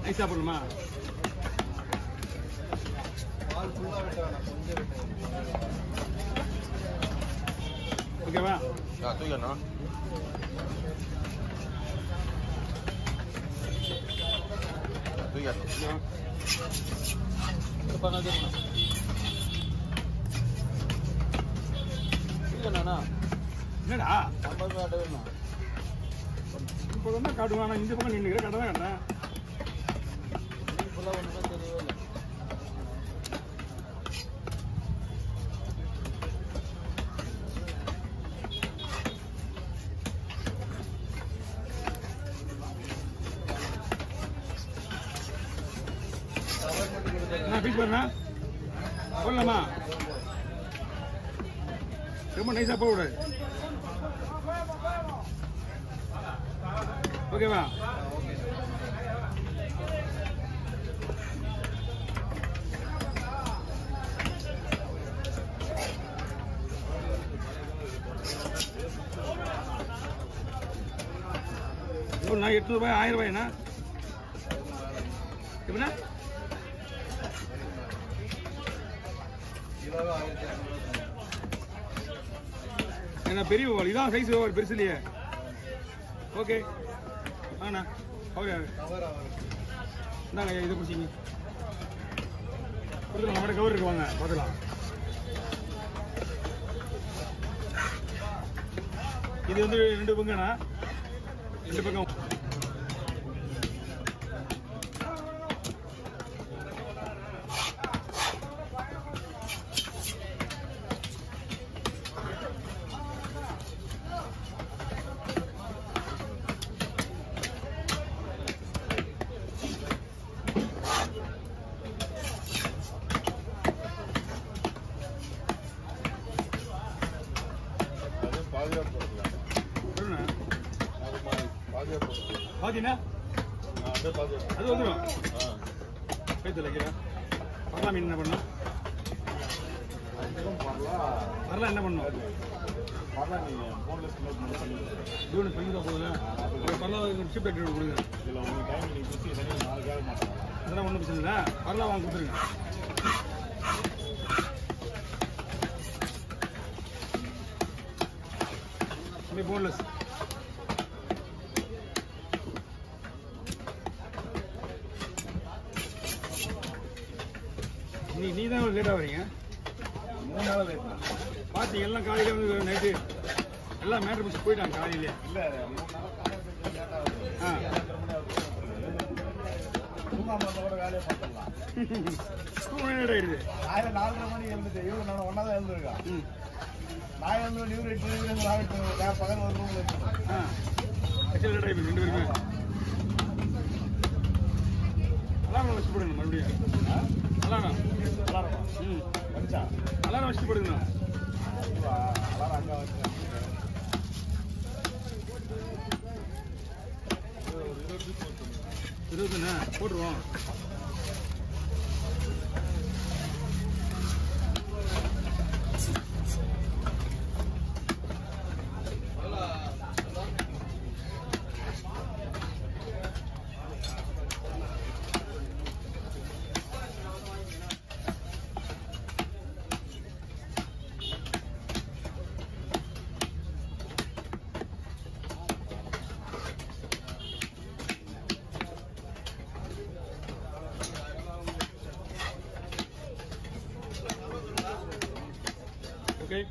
நைஸா போடணுமா? ஓகேவா? தூக்கணும். என்னடா இப்போ தான் காட்டுவான். இந்த பக்கம் நின்று கடை தான் கட்டேன். பீஸ் பண்ணா போடலாமா? ரொம்ப நைஸா போடக்கூடாது. ஓகேவா? நான் 800 ரூபாய் 1000 ரூபாய்ண்ணா. எப்படின்னா என்ன பெரிய ஓவல் இதான் சைஸ் ஓவல் பெருசு இல்லையே. ஓகே ஆண்ணா அவர் இந்தாங்க இதை பிடிச்சிங்க கொடுத்துருங்க. நம்மகிட்ட கவர் இருக்கு, வாங்க பார்த்துக்கலாம். இது வந்து 2 பங்குண்ணா, 2 பக்கம். பாத்தீங்கன்னா அது வந்துடும். கைத்துல வைக்கிறேன். பரலா மீன் என்ன பண்ணும்? பரலா என்ன பண்ணும்? போனஸ் பண்ணி தான் போகுது. பரலா சிப் எடுத்து கொடுங்க. அதெல்லாம் ஒன்றும் பிரச்சனை இல்லை. பரலா வாங்க கொடுத்துருங்க. போன்லெஸ் நீ தான் லேட்டாக வரீங்க. 3 நாள் லேட் பார்த்து எல்லாம் காலையில் வந்து நைட்டு எல்லாம் மேட்ரு முடிச்சு போயிட்டாங்க காலையிலே. இல்லை 3 நாள் வேலையை பார்த்துடலாம். லேட் ஆயிடுது. 4:30 மணி எழுந்துட்டு இவரு நான் ஒன்றா தான் எழுந்துருக்கா. நான் எழுந்து இவரு 8 பகல் 1 ரூமில் இருக்கேன். லேட் ஆகிடுது 2 பேருமே. அலாரம் வச்சு போடுங்க மறுபடியும். அலாரம் அலாரம் வச்சுட்டு போடுங்கண்ணா. அலாரம் அங்கே வச்சு 20 போட்டுருவோம். Okay.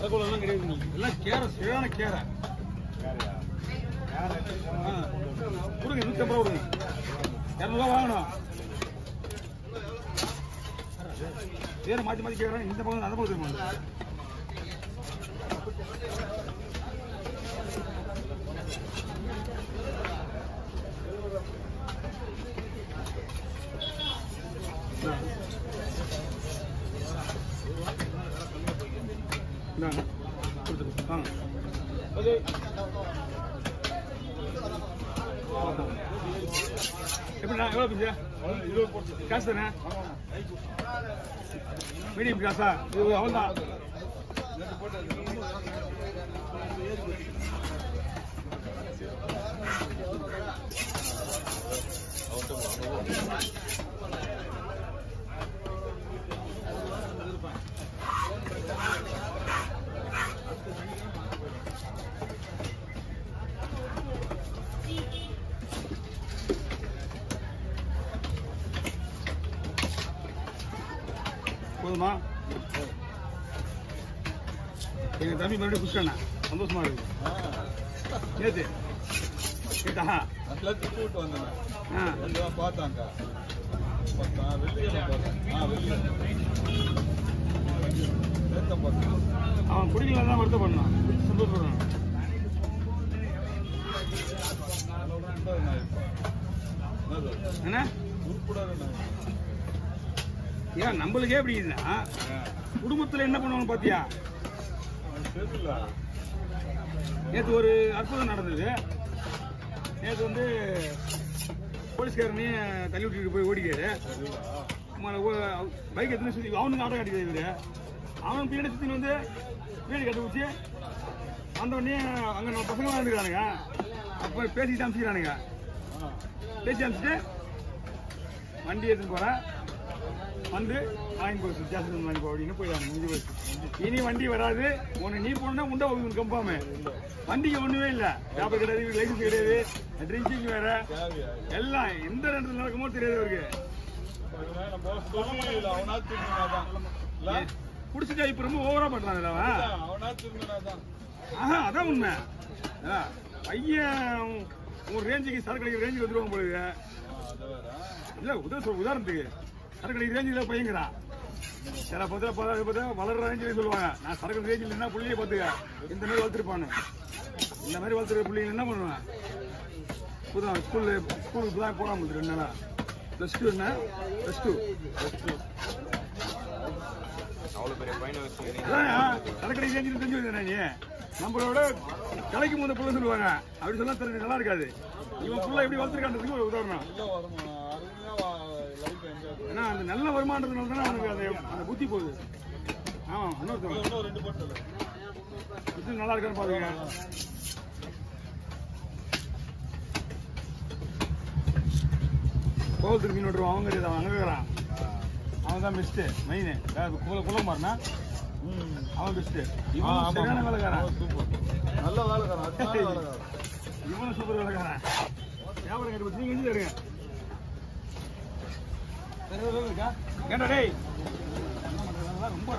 அதெல்லாம் கிடையாது. எல்லாம் கேரை சரியான கேரை கொடுங்க. 150 ரூபா கொடுங்க. 200 ரூபா வாங்கணும். வேற மாற்றி மாற்றி கேட்குறாங்க. இந்த பக்கம் அந்த பக்கம் எப்படிண்ணா எவ்வளோ பீஸு 20 போட்டு காசு தானே மீடியம் காசா இது அவன் தான் போதுமா எங்க தம்பி மறுபடியும் குடிச்சானா சந்தோஷமா இருக்கு நேத்து கேட்டா நல்லா திட்டு விட்டு வந்தேன் ஆ கொஞ்சம் பார்த்தாங்க அவன் குடிக்கலாம் தான் வருத்த பண்ணான் சந்தோஷப்படுறான் என்ன ஏன் நம்மளுக்கே எப்படி இருந்தா குடும்பத்துல என்ன பண்ணுவாங்க பாத்தியா நேற்று ஒரு அற்புதம் நடந்தது நேற்று வந்து போலீஸ்காரனையும் தள்ளி விட்டுட்டு போய் ஓடிக்காரு பைக் எத்தனை சுற்றி அவனுக்கு ஆட்டோ காட்டிக்காரு இவரு அவன் பின்னாடி சுற்றி வந்து வீடு கட்ட வச்சு வந்தவொடனே அங்கே நம்ம பசங்களாம் இருந்துக்கிறானுங்க அப்போ பேசிட்டு அனுப்பிச்சிக்கிறானுங்க பேசி அனுப்பிச்சிட்டு வண்டி எடுத்துன்னு போகிறேன் வந்து வாங்கி போச்சு ஜாஸ்தி வாங்கி போ அப்படின்னு போயிடாங்க முடிஞ்சு போச்சு இனி வண்டி வராது ஒன்று நீ போனா உண்டா உங்களுக்கு கம்பாம வண்டிக்கு ஒன்றுமே இல்லை வியாபாரம் கிடையாது லைசன்ஸ் கிடையாது ட்ரிங்கிங் வேற எல்லாம் எந்த இடத்துல நடக்குமோ தெரியாது அவருக்கு குடிச்சிட்டா இப்ப ரொம்ப ஓவரா பண்றான் ஆஹா அதான் உண்மை பையன் ஒரு ரேஞ்சுக்கு சரக்கு அடிக்கிற ரேஞ்சுக்கு வந்துருவாங்க போலுங்க இல்ல உதாரணத்துக்கு சரக்கு அடிக்கிற ரேஞ்சுல பையங்கிறான் சில பார்த்தா வளர்ற ரேஞ்சில் சொல்லுவாங்க நான் சரக்கு ரேஞ்சில் என்ன புள்ளியை பார்த்துக்க இந்த மாதிரி வளர்த்துருப்பானு இந்த மாதிரி வளர்த்துருக்க பிள்ளைங்க என்ன பண்ணுவேன் புதுதான் ஸ்கூலுக்கு தான் போகாம 2 நாளா +2 என்ன +2 சரக்கடை ரேஞ்சில் தெரிஞ்சு வந்தேன் நீ நம்மளோட கலைக்கும் போது புள்ள சொல்லுவாங்க அப்படி சொன்னா தெரிஞ்சு நல்லா இருக்காது இவன் புள்ள எப்படி வளர்த்துருக்கான்றதுக்கு ஒரு உதாரணம் ஏன்னா அந்த நல்ல வருமானத்தினால தானே அவனுக்கு அந்த புத்தி போகுது ஆமா இன்னொரு நல்லா இருக்கான்னு பாருங்க கோவத்துக்கு மீன் விட்டுருவான் அவங்க தெரியாது அவன் அங்கே இருக்கிறான் அவன் தான் பெஸ்ட்டு மெயின் குலமாரினா அவன் பெஸ்ட்டு இவன் சரியான வேலைக்காரன் நல்ல வேலைக்காரன் இவனும் சூப்பர் வேலைக்காரன் வியாபாரம் கட்டி வச்சு நீங்க எங்க தருங்க ஏண்டா டேய் ரொம்ப